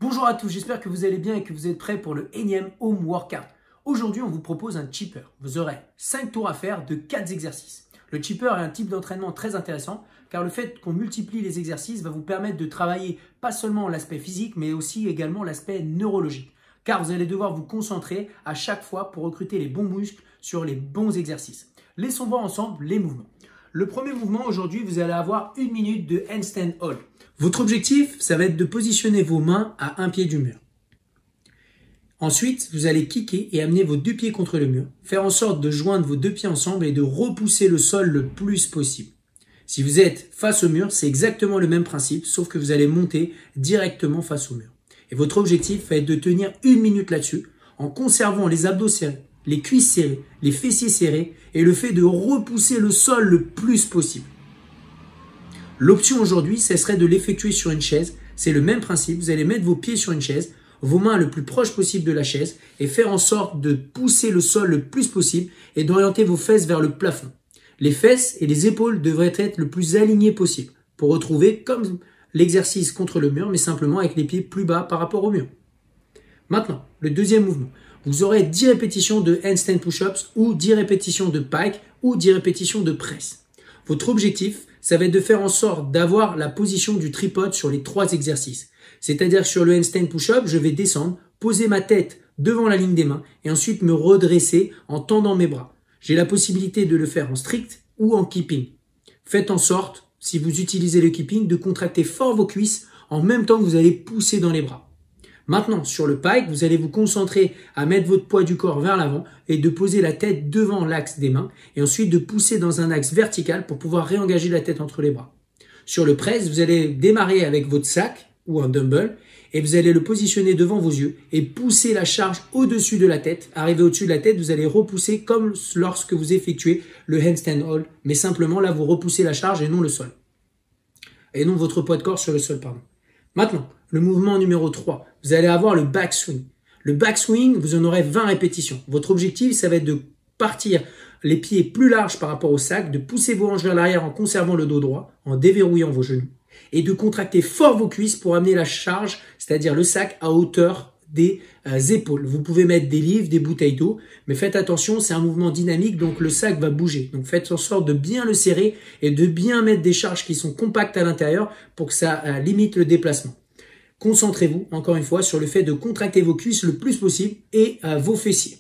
Bonjour à tous, j'espère que vous allez bien et que vous êtes prêts pour le énième home workout. Aujourd'hui, on vous propose un chipper. Vous aurez 5 tours à faire de 4 exercices. Le chipper est un type d'entraînement très intéressant car le fait qu'on multiplie les exercices va vous permettre de travailler pas seulement l'aspect physique mais aussi également l'aspect neurologique. Car vous allez devoir vous concentrer à chaque fois pour recruter les bons muscles sur les bons exercices. Laissons voir ensemble les mouvements. Le premier mouvement aujourd'hui, vous allez avoir 1 minute de handstand hold. Votre objectif, ça va être de positionner vos mains à un pied du mur. Ensuite, vous allez kicker et amener vos deux pieds contre le mur. Faire en sorte de joindre vos deux pieds ensemble et de repousser le sol le plus possible. Si vous êtes face au mur, c'est exactement le même principe, sauf que vous allez monter directement face au mur. Et votre objectif va être de tenir 1 minute là-dessus, en conservant les abdos serrés, les cuisses serrées, les fessiers serrés et le fait de repousser le sol le plus possible. L'option aujourd'hui, ce serait de l'effectuer sur une chaise. C'est le même principe. Vous allez mettre vos pieds sur une chaise, vos mains le plus proche possible de la chaise et faire en sorte de pousser le sol le plus possible et d'orienter vos fesses vers le plafond. Les fesses et les épaules devraient être le plus alignées possible pour retrouver comme l'exercice contre le mur, mais simplement avec les pieds plus bas par rapport au mur. Maintenant, le deuxième mouvement. Vous aurez 10 répétitions de handstand push-ups ou 10 répétitions de pike ou 10 répétitions de presse. Votre objectif, ça va être de faire en sorte d'avoir la position du tripode sur les 3 exercices. C'est-à-dire sur le handstand push-up, je vais descendre, poser ma tête devant la ligne des mains et ensuite me redresser en tendant mes bras. J'ai la possibilité de le faire en strict ou en keeping. Faites en sorte, si vous utilisez le keeping, de contracter fort vos cuisses en même temps que vous allez pousser dans les bras. Maintenant, sur le pike, vous allez vous concentrer à mettre votre poids du corps vers l'avant et de poser la tête devant l'axe des mains et ensuite de pousser dans un axe vertical pour pouvoir réengager la tête entre les bras. Sur le press, vous allez démarrer avec votre sac ou un dumbbell et vous allez le positionner devant vos yeux et pousser la charge au-dessus de la tête. Arrivé au-dessus de la tête, vous allez repousser comme lorsque vous effectuez le handstand hold, mais simplement là, vous repoussez la charge et non le sol. Et non votre poids de corps sur le sol, pardon. Maintenant, le mouvement numéro 3, vous allez avoir le backswing. Le backswing, vous en aurez 20 répétitions. Votre objectif, ça va être de partir les pieds plus larges par rapport au sac, de pousser vos hanches vers l'arrière en conservant le dos droit, en déverrouillant vos genoux, et de contracter fort vos cuisses pour amener la charge, c'est-à-dire le sac, à hauteur des épaules. Vous pouvez mettre des livres, des bouteilles d'eau, mais faites attention, c'est un mouvement dynamique, donc le sac va bouger. Donc faites en sorte de bien le serrer et de bien mettre des charges qui sont compactes à l'intérieur pour que ça limite le déplacement. Concentrez-vous, encore une fois, sur le fait de contracter vos cuisses le plus possible et vos fessiers.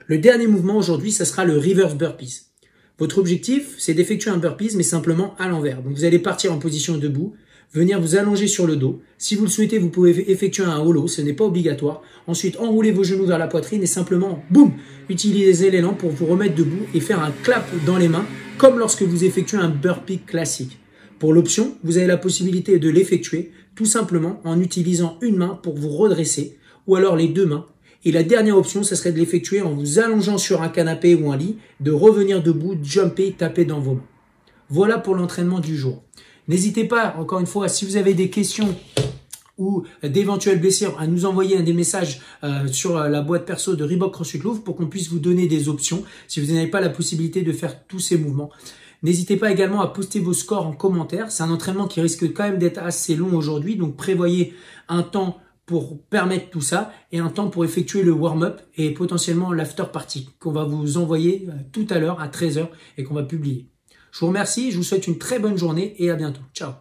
Le dernier mouvement aujourd'hui, ça sera le reverse burpees. Votre objectif, c'est d'effectuer un burpees, mais simplement à l'envers. Donc vous allez partir en position debout, venir vous allonger sur le dos. Si vous le souhaitez, vous pouvez effectuer un hollow, ce n'est pas obligatoire. Ensuite, enroulez vos genoux vers la poitrine et simplement, boum, utilisez l'élan pour vous remettre debout et faire un clap dans les mains, comme lorsque vous effectuez un burpee classique. Pour l'option, vous avez la possibilité de l'effectuer tout simplement en utilisant une main pour vous redresser ou alors les deux mains. Et la dernière option, ce serait de l'effectuer en vous allongeant sur un canapé ou un lit, de revenir debout, jumper, taper dans vos mains. Voilà pour l'entraînement du jour. N'hésitez pas, encore une fois, si vous avez des questions ou d'éventuelles blessures, à nous envoyer des messages sur la boîte perso de Reebok CrossFit Louvre pour qu'on puisse vous donner des options si vous n'avez pas la possibilité de faire tous ces mouvements. N'hésitez pas également à poster vos scores en commentaire. C'est un entraînement qui risque quand même d'être assez long aujourd'hui, donc prévoyez un temps pour permettre tout ça et un temps pour effectuer le warm-up et potentiellement l'after party qu'on va vous envoyer tout à l'heure à 13 h et qu'on va publier. Je vous remercie, je vous souhaite une très bonne journée et à bientôt. Ciao.